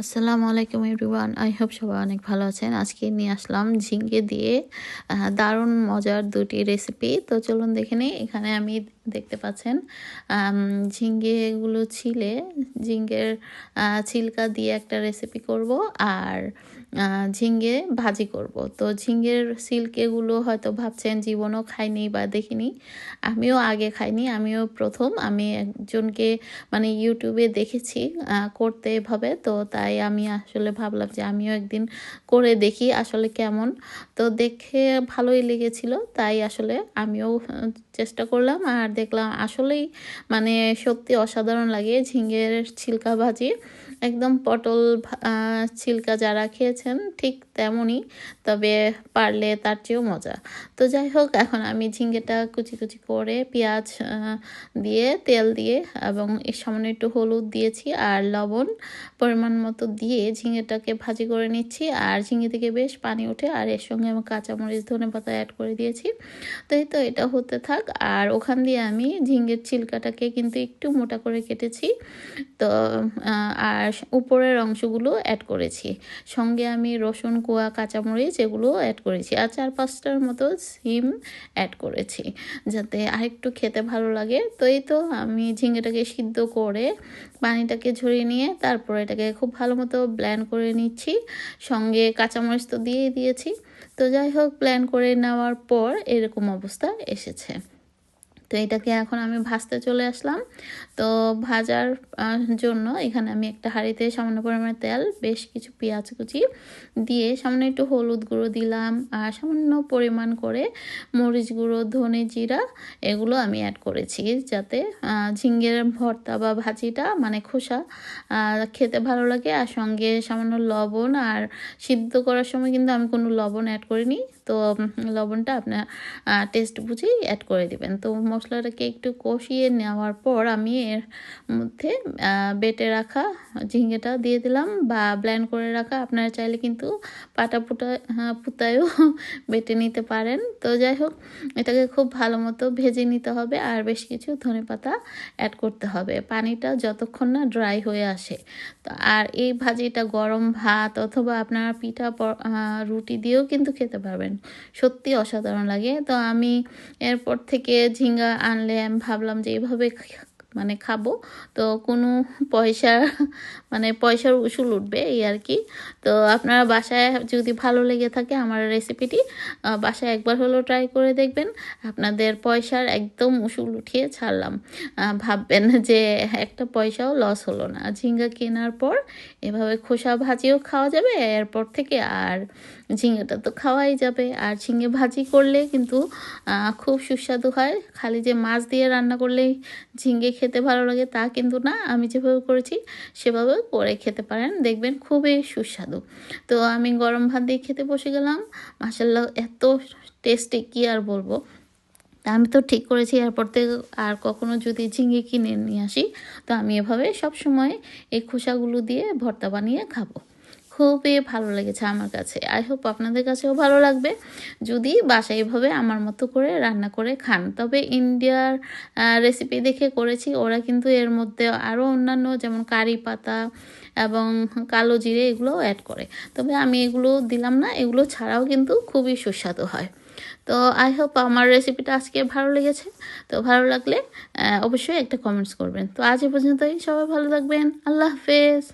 আসসালামু আলাইকুম everyone. I hope সবাই অনেক ভালো আছেন। আজকে নিয়ে আসলাম ঝিঙ্গে দিয়ে দারুণ মজার ২টি রেসিপি। তো চলুন দেখে নিই। এখানে আমি দেখতে পাচ্ছেন আম ঝিঙ্গেগুলো ঝিঙ্গের ছিলকা দিয়ে একটা রেসিপি করব আর ঝিঙ্গে ভাজি করব। তো ঝিঙ্গের ছিলকেগুলো হয়তো ভাবছেন জীবনেও খাইনি বা দেখিনি। আমিও আগে খাইনি, আমিও প্রথম। আমি একজনকে মানে ইউটিউবে দেখেছি করতে এভাবে, তো তাই আমি আসলে ভাবলাম যে আমিও একদিন করে দেখি আসলে কেমন। তো দেখে ভালোই লেগেছিল, তাই আসলে আমিও চেষ্টা করলাম আর দেখলাম আসলেই মানে সত্যি অসাধারণ লাগে ঝিঙ্গের ছিলকা ভাজি। একদম পটল ছিলকা যারা খেয়েছেন ঠিক তেমনই, তবে পারলে তার চেয়েও মজা। তো যাই হোক, এখন আমি ঝিঙ্গেটা কুচি কুচি করে পেঁয়াজ দিয়ে তেল দিয়ে এবং এর সামান্য একটু হলুদ দিয়েছি আর লবণ পরিমাণ মতো দিয়ে ঝিঙেটাকে ভাজি করে নিচ্ছি। আর ঝিঙে থেকে বেশ পানি ওঠে আর এর সঙ্গে আমি কাঁচামরিচ ধনেপাতা অ্যাড করে দিয়েছি। তো এই তো এটা হতে থাক। আর ওখান দিয়ে আমি ঝিঙ্গের ছিলকাটাকে কিন্তু একটু মোটা করে কেটেছি। তো আর উপরের অংশগুলো অ্যাড করেছি, সঙ্গে আমি রসুন কোয়া কাঁচামরিচ এগুলো অ্যাড করেছি আর ৪-৫টার মতো সিম অ্যাড করেছি যাতে আরেকটু খেতে ভালো লাগে। তো এই তো আমি ঝিঙ্গেটাকে সিদ্ধ করে পানিটাকে ঝরিয়ে নিয়ে তারপর এটাকে খুব ভালো মতো ব্লেন্ড করে নিচ্ছি। সঙ্গে কাঁচামরিচ তো দিয়েই দিয়েছি। তো যাই হোক, ব্লেন্ড করে নেওয়ার পর এরকম অবস্থা এসেছে। তো এটাকে এখন আমি ভাজতে চলে আসলাম। তো ভাজার জন্য এখানে আমি একটা হাঁড়িতে সামান্য পরিমাণে তেল, বেশ কিছু পেঁয়াজ কুচি দিয়ে সামান্য একটু হলুদ গুঁড়ো দিলাম আর সামান্য পরিমাণ করে মরিচ গুঁড়ো, ধনে জিরা এগুলো আমি অ্যাড করেছি যাতে ঝিঙ্গের ভর্তা বা ভাজিটা মানে খোসা খেতে ভালো লাগে। আর সঙ্গে সামান্য লবণ, আর সিদ্ধ করার সময় কিন্তু আমি কোনো লবণ অ্যাড করিনি। তো লবণটা আপনার টেস্ট বুঝেই অ্যাড করে দিবেন। তো মশলাটাকে একটু কষিয়ে নেওয়ার পর আমি এর মধ্যে বেটে রাখা ঝিঙ্গেটা দিয়ে দিলাম বা ব্লেন্ড করে রাখা, আপনারা চাইলে কিন্তু পুতায়ও বেটে নিতে পারেন। তো যাই হোক, এটাকে খুব ভালো মতো ভেজে নিতে হবে আর বেশ কিছু ধনেপাতা অ্যাড করতে হবে, পানিটা যতক্ষণ না ড্রাই হয়ে আসে। তো আর এই ভাজিটা গরম ভাত অথবা আপনারা পিঠা রুটি দিয়েও কিন্তু খেতে পারবেন, সত্যি অসাধারণ লাগে। তো আমি এরপর থেকে ঝিঙ্গা আনলে আমি ভাবলাম যে এভাবে মানে খাবো, তো কোনো পয়সা পয়সার উসুল উঠবে এই আর কি। তো আপনারা বাসায় যদি ভালো লেগে থাকে আমার রেসিপিটি, বাসায় একবার হলেও ট্রাই করে দেখবেন। আপনাদের পয়সার একদম উসুল উঠিয়ে ছাড়লাম, ভাববেন যে একটা পয়সাও লস হলো না। ঝিঙ্গা কেনার পর এভাবে খোসা ভাজিও খাওয়া যাবে এরপর থেকে, আর ঝিঙ্গাটা তো খাওয়াই যাবে। আর ঝিঙ্গে ভাজি করলে কিন্তু খুব সুস্বাদু হয়। খালি যে মাছ দিয়ে রান্না করলেই ঝিঙ্গে খেতে ভালো লাগে তা কিন্তু না, আমি যেভাবে করেছি সেভাবে করে খেতে পারেন, দেখবেন খুবই সুস্বাদু। তো আমি গরম ভাত দিয়ে খেতে বসে গেলাম। মাশাআল্লাহ, এত টেস্টি কি আর বলবো। আমি তো ঠিক করেছি এরপর থেকে আর কখনো যদি ঝিঙ্গে কিনে নিয়ে আসি, তো আমি এভাবে সবসময় এই খোসাগুলো দিয়ে ভর্তা বানিয়ে খাবো। খুবই ভালো লেগেছে আমার কাছে। আই হোপ আপনাদের কাছেও ভালো লাগবে যদি বাসায় এভাবে আমার মতো করে রান্না করে খান। তবে ইন্ডিয়ার রেসিপি দেখে করেছি, ওরা কিন্তু এর মধ্যে আরও অন্যান্য যেমন কারি পাতা এবং কালো জিরে এগুলোও অ্যাড করে। তবে আমি এগুলো দিলাম না, এগুলো ছাড়াও কিন্তু খুবই সুস্বাদু হয়। তো আই হোপ আমার রেসিপিটা আজকে ভালো লেগেছে। তো ভালো লাগলে অবশ্যই একটা কমেন্টস করবেন। তো আজ এ পর্যন্তই, সবাই ভালো থাকবেন। আল্লাহ হাফেজ।